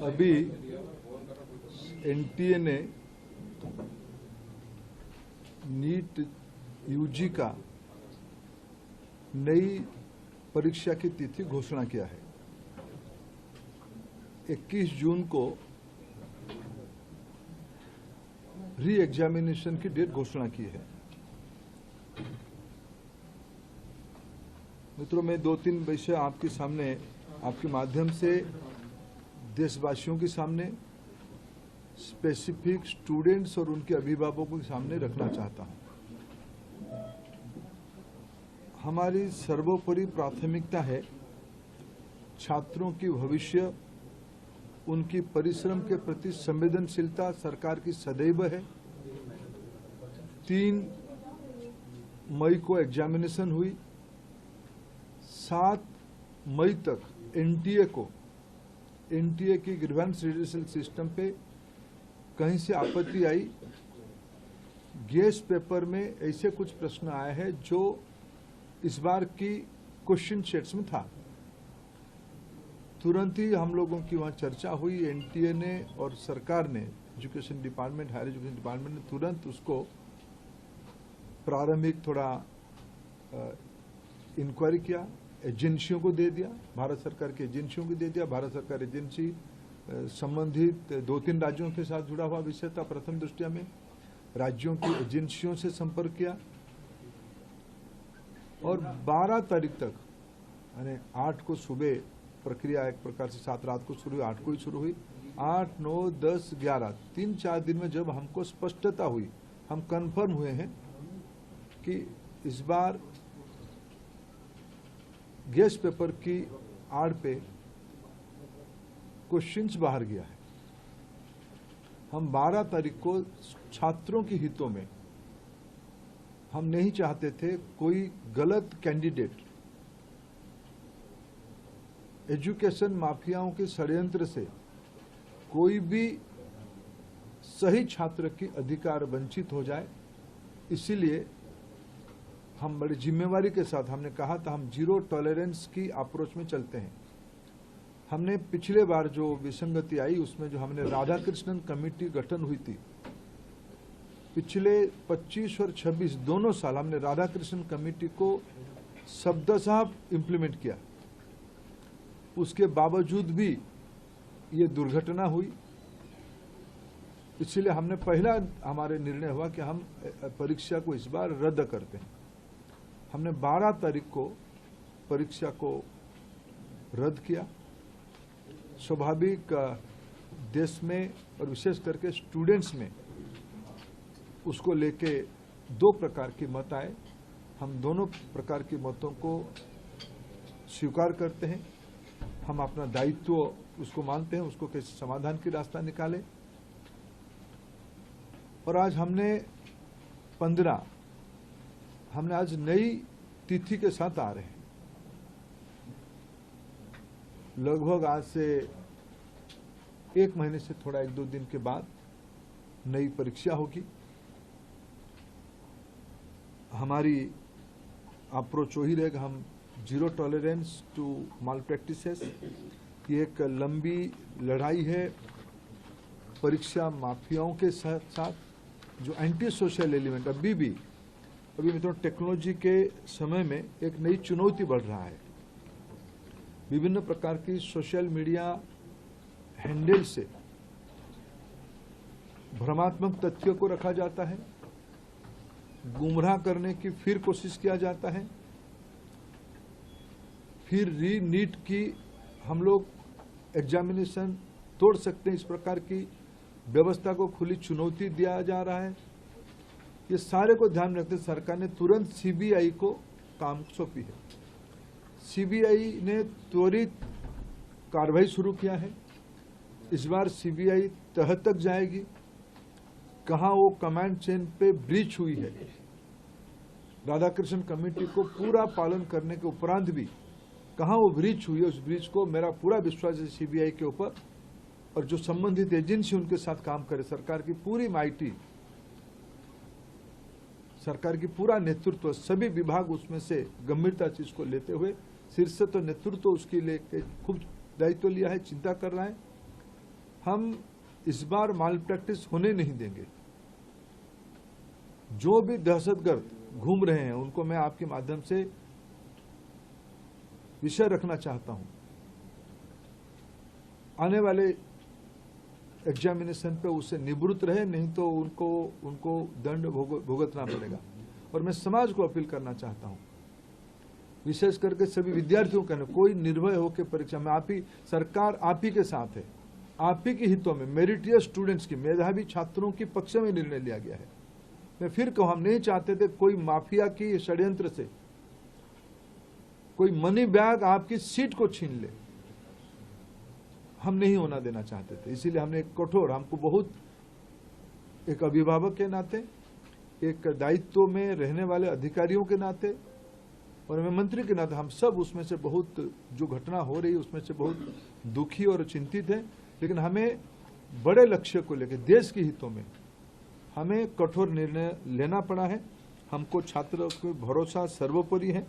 अभी एनटीए ने NEET UG का नई परीक्षा की तिथि घोषणा किया है। 21 जून को री एग्जामिनेशन की डेट घोषणा की है। मित्रों, मैं 2-3 विषय आपके सामने, आपके माध्यम से देशवासियों के सामने, स्पेसिफिक स्टूडेंट्स और उनके अभिभावकों के सामने रखना चाहता हूं। हमारी सर्वोपरि प्राथमिकता है छात्रों की भविष्य, उनकी परिश्रम के प्रति संवेदनशीलता सरकार की सदैव है। 3 मई को एग्जामिनेशन हुई। 7 मई तक एनटीए की ग्रीवेंस रिड्यूसल सिस्टम पे कहीं से आपत्ति आई। गेस्ट पेपर में ऐसे कुछ प्रश्न आए हैं जो इस बार की क्वेश्चन सेट्स में था। तुरंत ही हम लोगों की वहां चर्चा हुई। एनटीए ने और सरकार ने, education department, higher education department ने तुरंत उसको प्रारंभिक थोड़ा इंक्वायरी किया, एजेंसियों को दे दिया, भारत सरकार की एजेंसियों को दे दिया। भारत सरकार एजेंसी संबंधित 2-3 राज्यों के साथ जुड़ा हुआ विषय था। प्रथम दृष्टया में राज्यों की एजेंसियों से संपर्क किया और 12 तारीख तक, यानी 8 को सुबह प्रक्रिया एक प्रकार से 7 रात को शुरू हुई, 8 को ही शुरू हुई। 8, 9, 10, 11 3-4 दिन में जब हमको स्पष्टता हुई, हम कंफर्म हुए हैं कि इस बार गेस्ट पेपर की आड़ पे क्वेश्चंस बाहर गया है। हम 12 तारीख को छात्रों के हितों में, हम नहीं चाहते थे कोई गलत कैंडिडेट एजुकेशन माफियाओं के षड्यंत्र से कोई भी सही छात्र की अधिकार वंचित हो जाए। इसीलिए हम बड़ी जिम्मेवारी के साथ, हमने कहा था हम जीरो टॉलरेंस की अप्रोच में चलते हैं। हमने पिछले बार जो विसंगति आई उसमें जो हमने राधाकृष्णन कमेटी गठन हुई थी, पिछले 25 और 26 दोनों साल हमने राधाकृष्णन कमेटी को शब्दशः इम्प्लीमेंट किया। उसके बावजूद भी ये दुर्घटना हुई। इसलिए हमने पहला हमारे निर्णय हुआ कि हम परीक्षा को इस बार रद्द करते हैं। हमने 12 तारीख को परीक्षा को रद्द किया। स्वाभाविक देश में और विशेष करके स्टूडेंट्स में उसको लेके 2 प्रकार के मत आए। हम दोनों प्रकार के मतों को स्वीकार करते हैं। हम अपना दायित्व उसको मानते हैं, उसको कैसे समाधान की रास्ता निकाले। और आज हमने 15, हमने आज नई तिथि के साथ आ रहे हैं। लगभग आज से 1 महीने से थोड़ा 1-2 दिन के बाद नई परीक्षा होगी। हमारी अप्रोच वही रहेगा, हम zero tolerance to malpractices. ये एक लंबी लड़ाई है परीक्षा माफियाओं के साथ, जो एंटी सोशल एलिमेंट अभी मित्रों टेक्नोलॉजी के समय में एक नई चुनौती बढ़ रहा है। विभिन्न प्रकार की सोशल मीडिया हैंडल से भ्रमात्मक तथ्यों को रखा जाता है, गुमराह करने की फिर कोशिश किया जाता है। फिर नीट की हम लोग एग्जामिनेशन तोड़ सकते हैं, इस प्रकार की व्यवस्था को खुली चुनौती दिया जा रहा है। ये सारे को ध्यान रखते सरकार ने तुरंत सीबीआई को काम सौंपी है। सीबीआई ने त्वरित कार्रवाई शुरू किया है। इस बार सीबीआई तह तक जाएगी, कहां वो कमांड चेन पे ब्रीच हुई है। राधाकृष्णन कमेटी को पूरा पालन करने के उपरांत भी कहां वो ब्रीच हुई है, उस ब्रीच को मेरा पूरा विश्वास है सीबीआई के ऊपर, और जो संबंधित एजेंसी उनके साथ काम करे। सरकार की पूरी माइटी, सरकार की पूरा नेतृत्व, सभी विभाग उसमें से गंभीरता से इसको लेते हुए शीर्ष तो नेतृत्व उसके लिए खूब दायित्व लिया है, चिंता कर रहा है। हम इस बार माल प्रैक्टिस होने नहीं देंगे। जो भी दहशतगर्द घूम रहे हैं उनको मैं आपके माध्यम से विषय रखना चाहता हूं। आने वाले एग्जामिनेशन पे उससे निवृत्त रहे, नहीं तो उनको दंड भुगतना पड़ेगा। और मैं समाज को अपील करना चाहता हूं, विशेष करके सभी विद्यार्थियों का, कोई निर्भय होकर परीक्षा में, सरकार आप ही के साथ है। आप ही के हितों में मेरिटियस स्टूडेंट्स की, मेधावी छात्रों की पक्ष में निर्णय लिया गया है। मैं फिर कहूं, हम नहीं चाहते थे कोई माफिया की षड्यंत्र से कोई मनी बैग आपकी सीट को छीन ले, हम नहीं होना देना चाहते थे। इसीलिए हमने एक कठोर, हमको बहुत, एक अभिभावक के नाते, एक दायित्व में रहने वाले अधिकारियों के नाते और मैं मंत्री के नाते, हम सब उसमें से बहुत, जो घटना हो रही है उसमें से बहुत दुखी और चिंतित है। लेकिन हमें बड़े लक्ष्य को लेकर, देश के हितों में हमें कठोर निर्णय लेना पड़ा है। हमको छात्रों पर भरोसा सर्वोपरि है।